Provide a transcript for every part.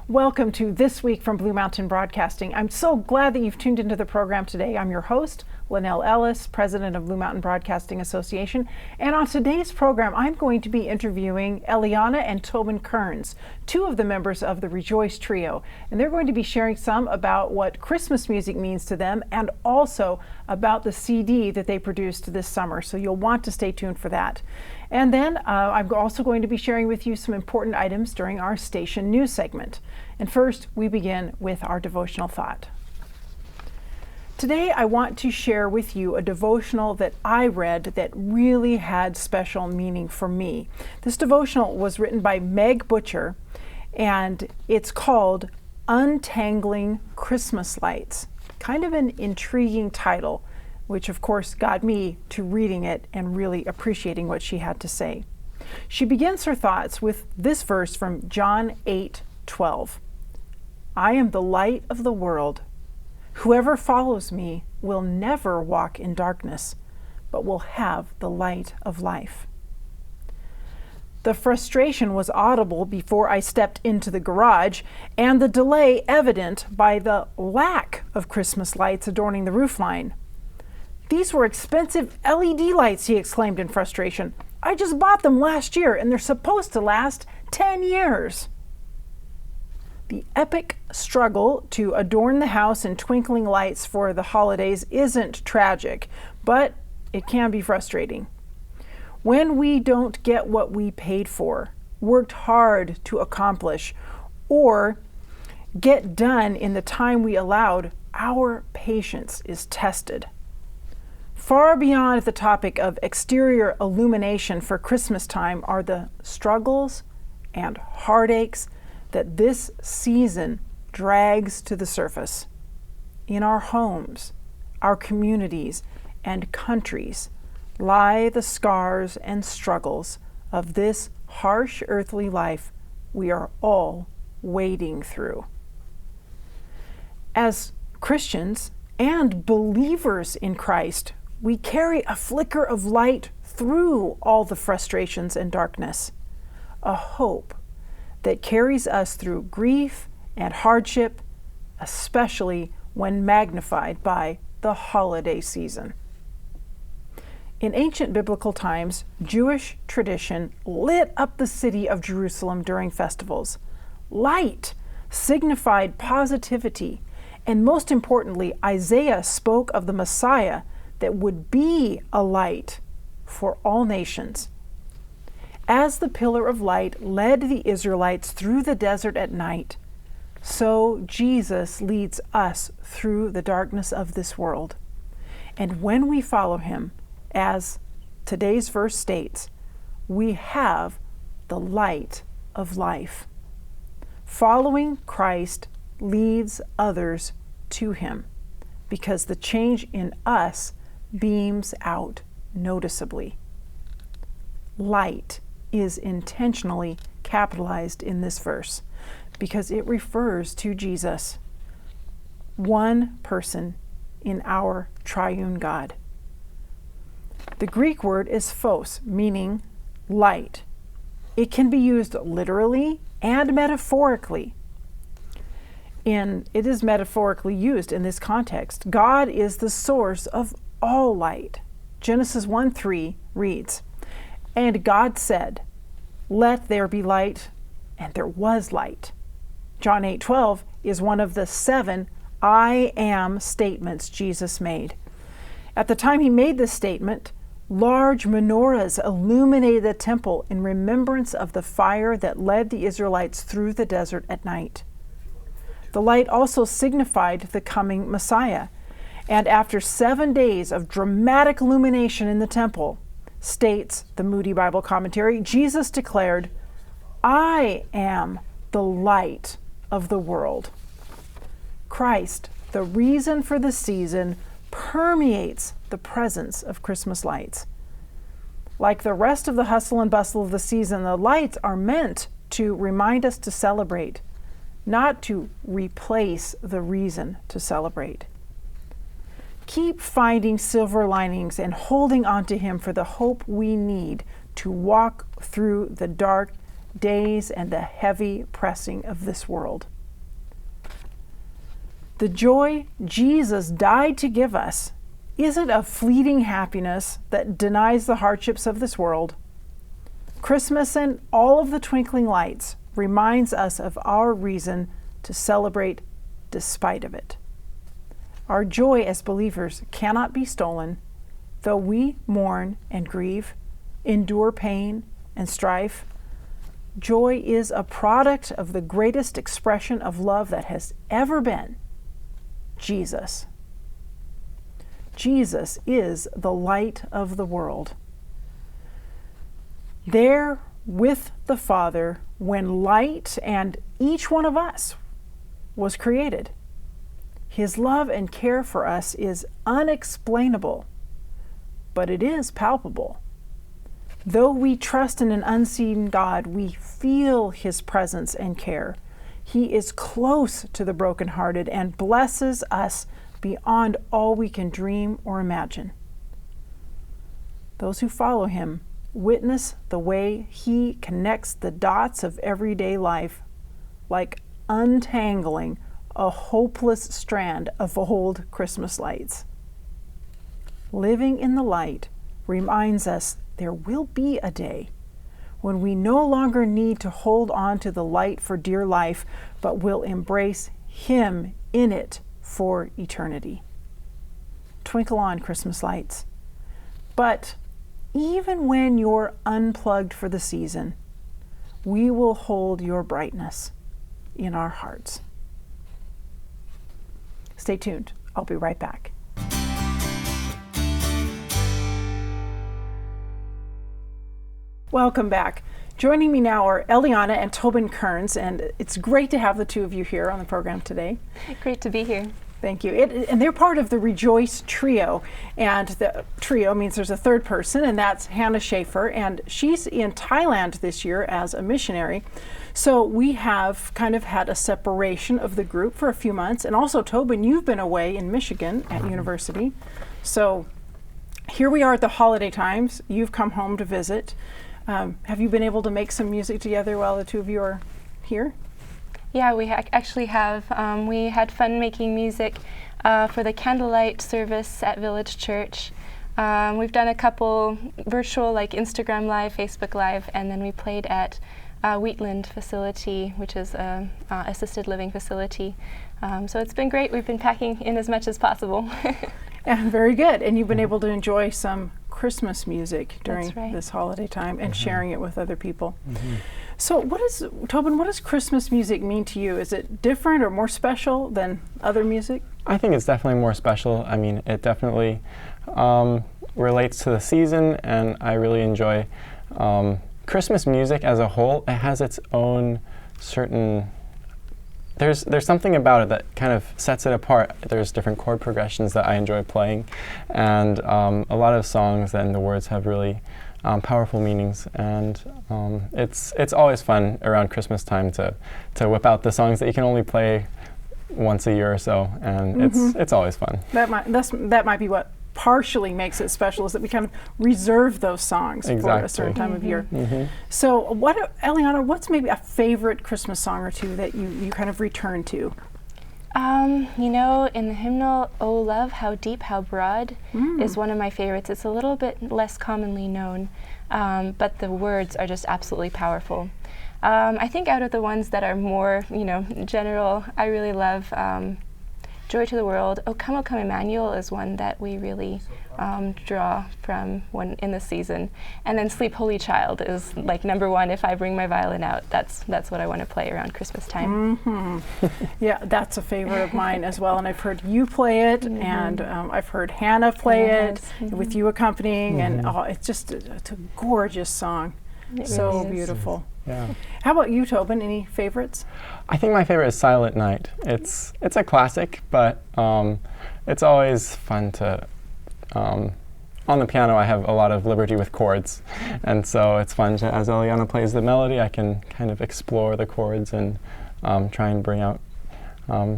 Welcome to This Week from Blue Mountain Broadcasting. I'm so glad that you've tuned into the program today. I'm your host, Linnell Ellis, president of Blue Mountain Broadcasting Association. And on today's program, I'm going to be interviewing Eliana and Tobin Kearns, two of the members of the Rejoice Trio. And they're going to be sharing some about what Christmas music means to them and also about the CD that they produced this summer. So you'll want to stay tuned for that. And then I'm also going to be sharing with you some important items during our station news segment. And first, we begin with our devotional thought. Today, I want to share with you a devotional that I read that really had special meaning for me. This devotional was written by Meg Butcher, and it's called Untangling Christmas Lights. Kind of an intriguing title, which of course got me to reading it and really appreciating what she had to say. She begins her thoughts with this verse from John 8:12. I am the light of the world. Whoever follows me will never walk in darkness, but will have the light of life. The frustration was audible before I stepped into the garage, and the delay evident by the lack of Christmas lights adorning the roofline. These were expensive LED lights, he exclaimed in frustration. I just bought them last year, and they're supposed to last 10 years. The epic struggle to adorn the house in twinkling lights for the holidays isn't tragic, but it can be frustrating. When we don't get what we paid for, worked hard to accomplish, or get done in the time we allowed, our patience is tested. Far beyond the topic of exterior illumination for Christmas time are the struggles and heartaches that this season drags to the surface. In our homes, our communities, and countries lie the scars and struggles of this harsh earthly life we are all wading through. As Christians and believers in Christ, we carry a flicker of light through all the frustrations and darkness, a hope that carries us through grief and hardship, especially when magnified by the holiday season. In ancient biblical times, Jewish tradition lit up the city of Jerusalem during festivals. Light signified positivity, and most importantly, Isaiah spoke of the Messiah that would be a light for all nations. As the pillar of light led the Israelites through the desert at night, so Jesus leads us through the darkness of this world. And when we follow him, as today's verse states, we have the light of life. Following Christ leads others to him because the change in us beams out noticeably. Light is intentionally capitalized in this verse because it refers to Jesus, one person in our triune God. The Greek word is phos, meaning light. It can be used literally and metaphorically. It is metaphorically used in this context. God is the source of all light. Genesis 1:3 reads, And God said, Let there be light, and there was light. John 8:12 is one of the 7 I am statements Jesus made. At the time he made this statement, large menorahs illuminated the temple in remembrance of the fire that led the Israelites through the desert at night. The light also signified the coming Messiah. And after 7 days of dramatic illumination in the temple, states the Moody Bible commentary, Jesus declared, I am the light of the world. Christ, the reason for the season, permeates the presence of Christmas lights. Like the rest of the hustle and bustle of the season, the lights are meant to remind us to celebrate, not to replace the reason to celebrate. Keep finding silver linings and holding on to him for the hope we need to walk through the dark days and the heavy pressing of this world. The joy Jesus died to give us isn't a fleeting happiness that denies the hardships of this world. Christmas and all of the twinkling lights reminds us of our reason to celebrate despite of it. Our joy as believers cannot be stolen, though we mourn and grieve, endure pain and strife. Joy is a product of the greatest expression of love that has ever been, Jesus. Jesus is the light of the world. There with the Father when light and each one of us was created. His love and care for us is unexplainable, but it is palpable. Though we trust in an unseen God, we feel His presence and care. He is close to the brokenhearted and blesses us beyond all we can dream or imagine. Those who follow Him witness the way He connects the dots of everyday life, like untangling a hopeless strand of old Christmas lights. Living in the light reminds us there will be a day when we no longer need to hold on to the light for dear life, but will embrace Him in it for eternity. Twinkle on, Christmas lights. But even when you're unplugged for the season, we will hold your brightness in our hearts. Stay tuned. I'll be right back. Welcome back. Joining me now are Eliana and Tobin Kearns, and it's great to have the two of you here on the program today. Great to be here. Thank you. And they're part of the Rejoice Trio, and the trio means there's a third person, and that's Hannah Schaefer, and she's in Thailand this year as a missionary. So we have kind of had a separation of the group for a few months, and also Tobin, you've been away in Michigan at university. So here we are at the holiday times. You've come home to visit. Have you been able to make some music together while the two of you are here? Yeah, we actually have. We had fun making music for the candlelight service at Village Church. We've done a couple virtual, like Instagram Live, Facebook Live, and then we played at Wheatland facility, which is a assisted living facility. So it's been great. We've been packing in as much as possible. And very good. And you've been able to enjoy some Christmas music during right. this holiday time and sharing it with other people. Mm-hmm. So Tobin, what does Christmas music mean to you? Is it different or more special than other music? I think it's definitely more special. I mean, it definitely relates to the season, and I really enjoy Christmas music as a whole. It has its own certain... There's something about it that kind of sets it apart. There's different chord progressions that I enjoy playing, and a lot of songs and the words have really powerful meanings. And it's always fun around Christmas time to whip out the songs that you can only play once a year or so, and it's always fun. That might be what partially makes it special, is that we kind of reserve those songs for a certain time of year. So Eliana, what's maybe a favorite Christmas song or two that you kind of return to? You know, in the hymnal, "Oh Love, How Deep, How Broad" is one of my favorites. It's a little bit less commonly known, but the words are just absolutely powerful. I think out of the ones that are more, general, I really love "Joy to the World." "O Come, Emmanuel" is one that we really draw from when in the season. And then "Sleep, Holy Child" is like number one. If I bring my violin out, that's what I want to play around Christmas time. Yeah, that's a favorite of mine as well. And I've heard you play it, and I've heard Hannah play it with you accompanying, and it's a gorgeous song. So really is. Beautiful. Yeah. How about you, Tobin? Any favorites? I think my favorite is "Silent Night." It's a classic, but it's always fun to... on the piano, I have a lot of liberty with chords, and so it's fun to, as Eliana plays the melody, I can kind of explore the chords and try and bring out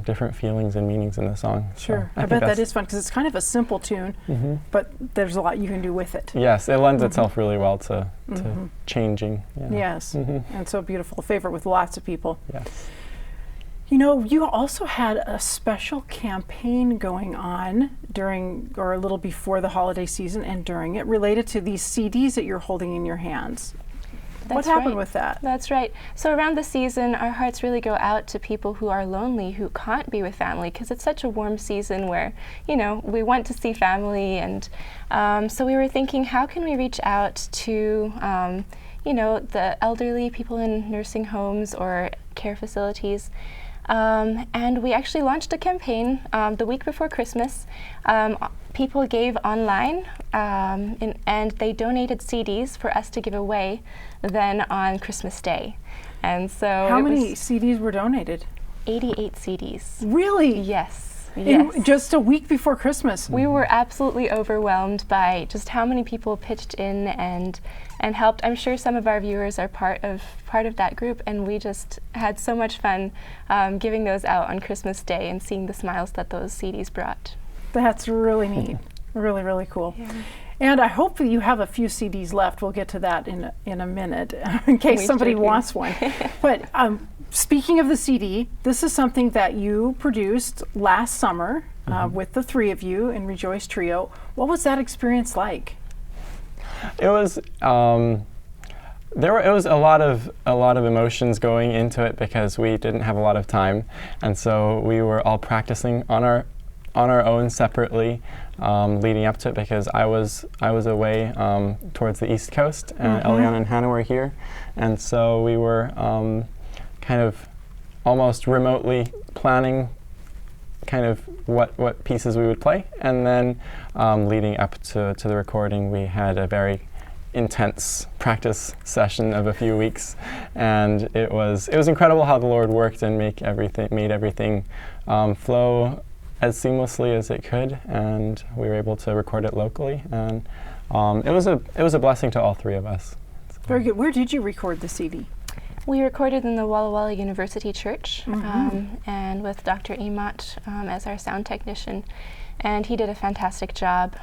different feelings and meanings in the song. Sure. So I bet that is fun because it's kind of a simple tune, but there's a lot you can do with it. Yes, it lends itself really well to changing. Yeah. Yes, and so beautiful. A favorite with lots of people. Yes. You know, you also had a special campaign going on during, or a little before the holiday season and during it, related to these CDs that you're holding in your hands. What happened with that? That's right. So around the season, our hearts really go out to people who are lonely, who can't be with family, because it's such a warm season where, you know, we want to see family. And so we were thinking, how can we reach out to, you know, the elderly, people in nursing homes or care facilities. And we actually launched a campaign the week before Christmas. People gave online and they donated CDs for us to give away then on Christmas Day. And so how many CDs were donated? 88 CDs. Really? Yes. Yes. Just a week before Christmas. We were absolutely overwhelmed by just how many people pitched in and helped. I'm sure some of our viewers are part of that group, and we just had so much fun giving those out on Christmas Day and seeing the smiles that those CDs brought. That's really neat. Really, really cool. Yeah. And I hope that you have a few CDs left. We'll get to that in a minute in case somebody wants one. But speaking of the CD, this is something that you produced last summer with the three of you in Rejoice Trio. What was that experience like? It was it was a lot of emotions going into it because we didn't have a lot of time, and so we were all practicing on our own separately leading up to it, because I was away towards the East Coast, and Eliana and Hannah were here, and so we were kind of almost remotely planning kind of what pieces we would play, and then leading up to the recording, we had a very intense practice session of a few weeks, and it was incredible how the Lord worked and made everything flow as seamlessly as it could, and we were able to record it locally, and it was a blessing to all three of us. So. Very good. Where did you record the CD? We recorded in the Walla Walla University Church, and with Dr. Emott as our sound technician, and he did a fantastic job.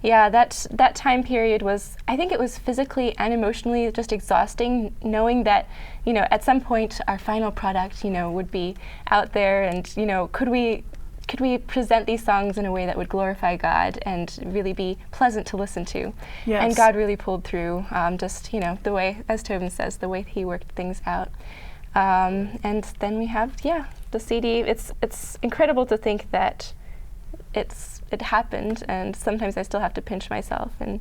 Yeah, that time period was, I think it was physically and emotionally just exhausting, knowing that, you know, at some point our final product, you know, would be out there, and, you know, could we present these songs in a way that would glorify God and really be pleasant to listen to? Yes. And God really pulled through, just, you know, the way, as Tobin says, the way he worked things out. And then we have, the CD. It's incredible to think that it happened, and sometimes I still have to pinch myself and,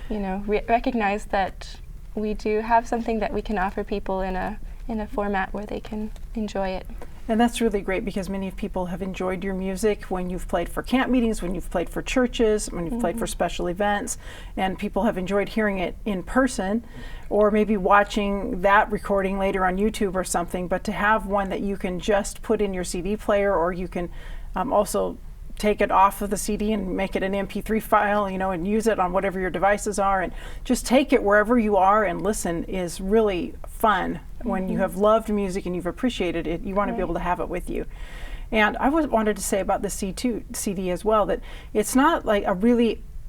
you know, recognize that we do have something that we can offer people in a format where they can enjoy it. And that's really great, because many people have enjoyed your music when you've played for camp meetings, when you've played for churches, when you've played for special events, and people have enjoyed hearing it in person, or maybe watching that recording later on YouTube or something. But to have one that you can just put in your CD player, or you can also take it off of the CD and make it an MP3 file, you know, and use it on whatever your devices are, and just take it wherever you are and listen, is really fun. When you have loved music and you've appreciated it, you want to be able to have it with you. And I wanted to say about the CD as well, that it's not like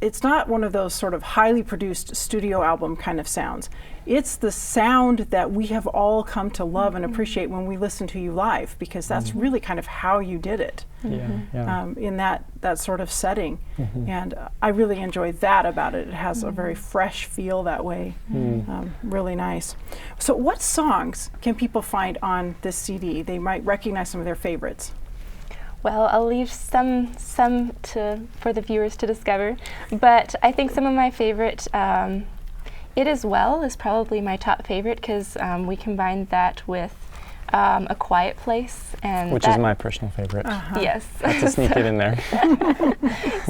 it's not one of those sort of highly produced studio album kind of sounds. It's the sound that we have all come to love and appreciate when we listen to you live, because that's really kind of how you did it in that sort of setting. And I really enjoyed that about it. It has a very fresh feel that way. Really nice. So what songs can people find on this CD? They might recognize some of their favorites. Well, I'll leave some for the viewers to discover, but I think some of my favorite, It Is Well is probably my top favorite, because we combined that with A Quiet Place, and which is my personal favorite. Yes, I have to sneak it in there.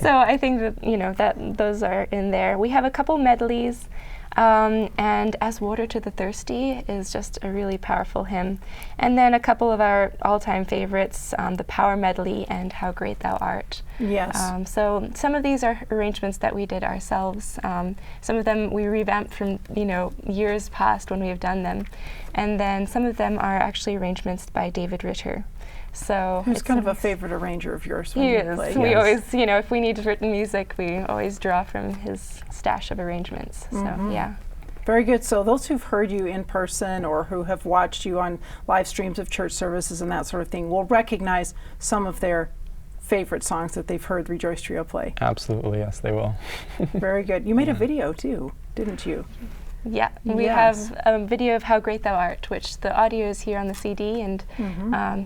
So I think that, you know, that those are in there. We have a couple medleys. And As Water to the Thirsty is just a really powerful hymn. And then a couple of our all-time favorites, the Power Medley and How Great Thou Art. Yes. So some of these are arrangements that we did ourselves. Some of them we revamped from, you know, years past when we have done them. And then some of them are actually arrangements by David Ritter. So who's kind of a favorite arranger of yours when he you is. play? We always, you know, if we need written music, we always draw from his stash of arrangements. So yeah. Very good. So those who've heard you in person or who have watched you on live streams of church services and that sort of thing will recognize some of their favorite songs that they've heard Rejoice Trio play. Absolutely, yes, they will. Very good. You made a video too, didn't you? Yeah, we Yes. have a video of How Great Thou Art, which the audio is here on the CD, and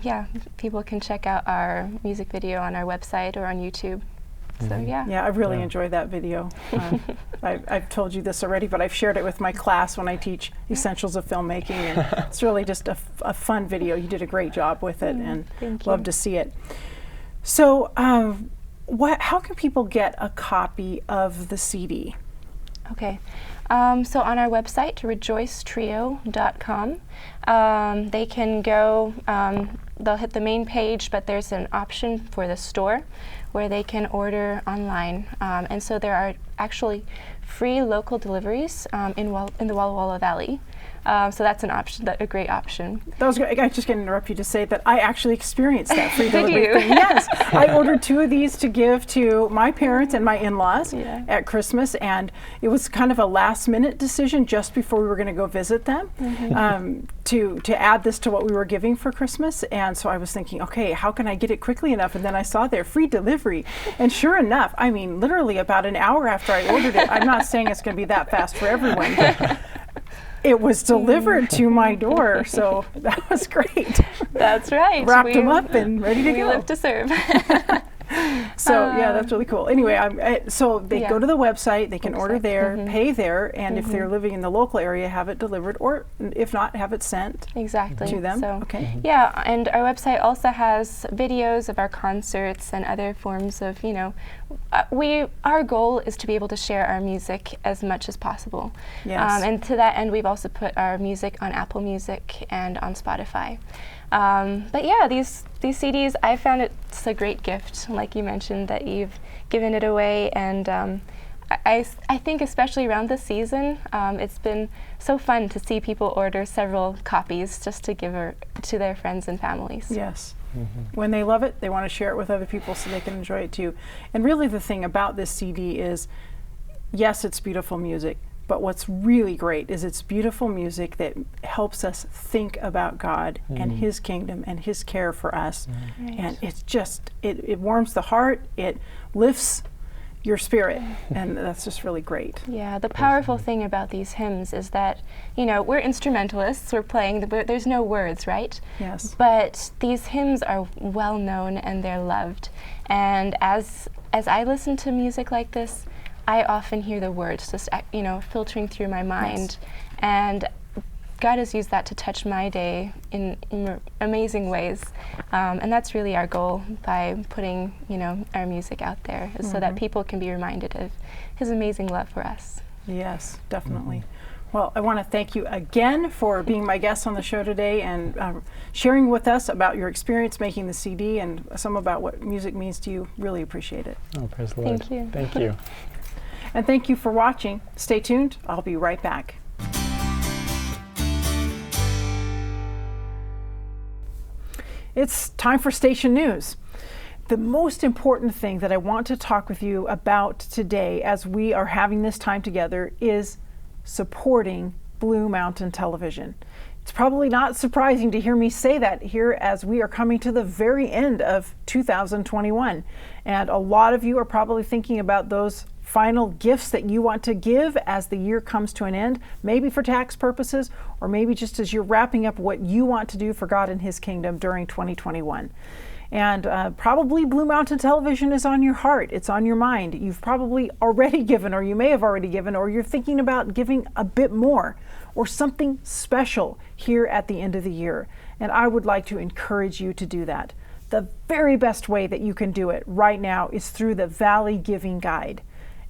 yeah, people can check out our music video on our website or on YouTube. So yeah. Yeah, I really Yeah. enjoyed that video. I've told you this already, but I've shared it with my class when I teach Essentials of Filmmaking, and it's really just a fun video. You did a great job with it, and Thank love you. to see it. So, how can people get a copy of the CD? Okay. So on our website, rejoicetrio.com, they can go, they'll hit the main page, but there's an option for the store where they can order online. And so there are actually free local deliveries in the Walla Walla Valley. So that's an option, a great option. That was great. I just going to interrupt you to say that I actually experienced that free Did delivery you? thing. Yes, I ordered 2 of these to give to my parents and my in-laws Yeah. at Christmas, and it was kind of a last-minute decision just before we were going to go visit them to add this to what we were giving for Christmas. And so I was thinking, okay, how can I get it quickly enough? And then I saw their free delivery, and sure enough, I mean, literally about an hour after I ordered it. I'm not saying it's going to be that fast for everyone, but it was delivered to my door, so that was great. That's right. Wrapped them up and ready to we go. live to serve. So yeah, that's really cool. Anyway, so they Yeah. go to the website, they can order Website, there, pay there, and if they're living in the local area, have it delivered, or if not, have it sent Exactly. to them. So, Okay. yeah, and our website also has videos of our concerts and other forms of, our goal is to be able to share our music as much as possible. Yes. And to that end, we've also put our music on Apple Music and on Spotify. But yeah, these CDs, I found it's a great gift, like you mentioned, that you've given it away, and I think especially around this season, it's been so fun to see people order several copies just to give to their friends and families. Yes. When they love it, they want to share it with other people so they can enjoy it too. And really the thing about this CD is, yes, it's beautiful music, but what's really great is it's beautiful music that helps us think about God and His kingdom and His care for us. Right. And it's just, it warms the heart, it lifts your spirit, and that's just really great. Yeah, the powerful thing about these hymns is that, we're instrumentalists, we're playing, there's no words, right? Yes. But these hymns are well known and they're loved. And as I listen to music like this, I often hear the words just, filtering through my mind. And God has used that to touch my day in amazing ways. And that's really our goal by putting, our music out there, is so that people can be reminded of His amazing love for us. Yes, definitely. Well, I want to thank you again for being my guest on the show today and sharing with us about your experience making the CD and some about what music means to you. Really appreciate it. Oh, praise the Lord. Thank you. Thank you. And thank you for watching. Stay tuned. I'll be right back. It's time for station news. The most important thing that I want to talk with you about today as we are having this time together is supporting Blue Mountain Television. It's probably not surprising to hear me say that here as we are coming to the very end of 2021. And a lot of you are probably thinking about those final gifts that you want to give as the year comes to an end, maybe for tax purposes, or maybe just as you're wrapping up what you want to do for God and His kingdom during 2021. And probably Blue Mountain Television is on your heart. It's on your mind. You've probably already given, or you may have already given, or you're thinking about giving a bit more or something special here at the end of the year. And I would like to encourage you to do that. The very best way that you can do it right now is through the Valley Giving Guide.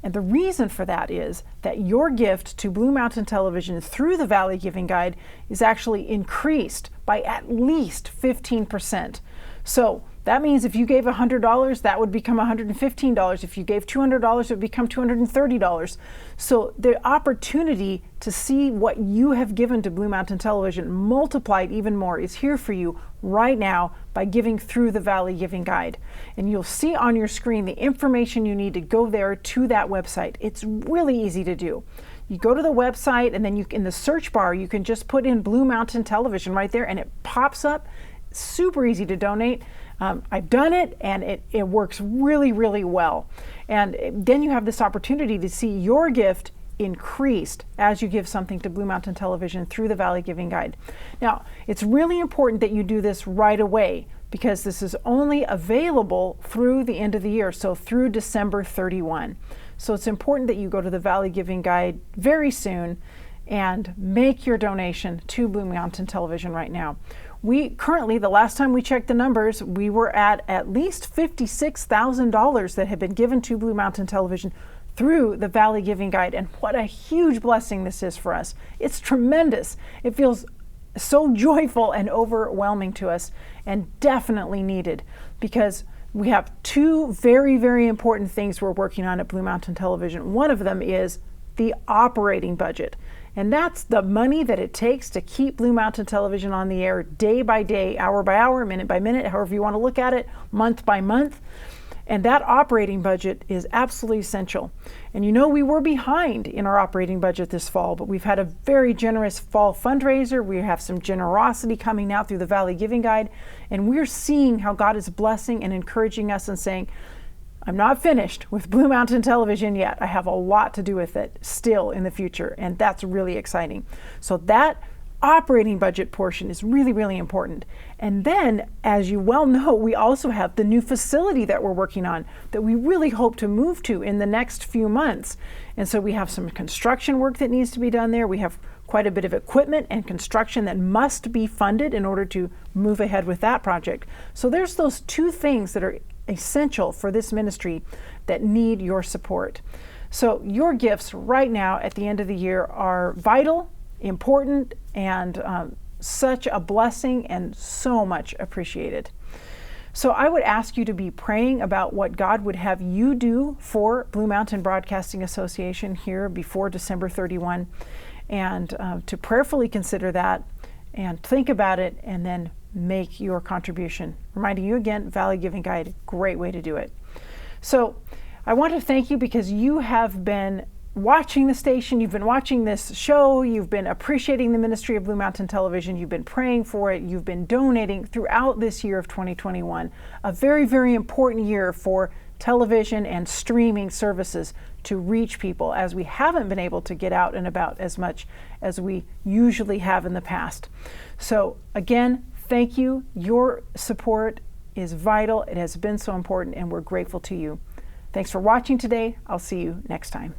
And the reason for that is that your gift to Blue Mountain Television through the Valley Giving Guide is actually increased by at least 15%. So that means if you gave $100, that would become $115. If you gave $200, it would become $230. So the opportunity to see what you have given to Blue Mountain Television multiplied even more is here for you right now by giving through the Valley Giving Guide. And you'll see on your screen the information you need to go there to that website. It's really easy to do. You go to the website, and then in the search bar, you can just put in Blue Mountain Television right there, and it pops up. Super easy to donate. I've done it, and it works really, really well. And then you have this opportunity to see your gift increased as you give something to Blue Mountain Television through the Valley Giving Guide. Now, it's really important that you do this right away, because this is only available through the end of the year, so through December 31. So it's important that you go to the Valley Giving Guide very soon and make your donation to Blue Mountain Television right now. We currently, the last time we checked the numbers, we were at least $56,000 that had been given to Blue Mountain Television through the Valley Giving Guide. And what a huge blessing this is for us. It's tremendous. It feels so joyful and overwhelming to us, and definitely needed, because we have two very, very important things we're working on at Blue Mountain Television. One of them is the operating budget. And that's the money that it takes to keep Blue Mountain Television on the air day by day, hour by hour, minute by minute, however you want to look at it, month by month. And that operating budget is absolutely essential. And you know, we were behind in our operating budget this fall, but we've had a very generous fall fundraiser. We have some generosity coming out through the Valley Giving Guide. And we're seeing how God is blessing and encouraging us and saying, I'm not finished with Blue Mountain Television yet. I have a lot to do with it still in the future, and that's really exciting. So that operating budget portion is really, really important. And then, as you well know, we also have the new facility that we're working on that we really hope to move to in the next few months. And so we have some construction work that needs to be done there. We have quite a bit of equipment and construction that must be funded in order to move ahead with that project. So there's those two things that are essential for this ministry that need your support. So your gifts right now at the end of the year are vital, important, and such a blessing and so much appreciated. So I would ask you to be praying about what God would have you do for Blue Mountain Broadcasting Association here before December 31, and to prayerfully consider that and think about it, and then make your contribution. Reminding you again, Valley Giving Guide, great way to do it. So I want to thank you because you have been watching the station, you've been watching this show, you've been appreciating the ministry of Blue Mountain Television, you've been praying for it, you've been donating throughout this year of 2021, a very, very important year for television and streaming services to reach people, as we haven't been able to get out and about as much as we usually have in the past. So again, thank you. Your support is vital. It has been so important, and we're grateful to you. Thanks for watching today. I'll see you next time.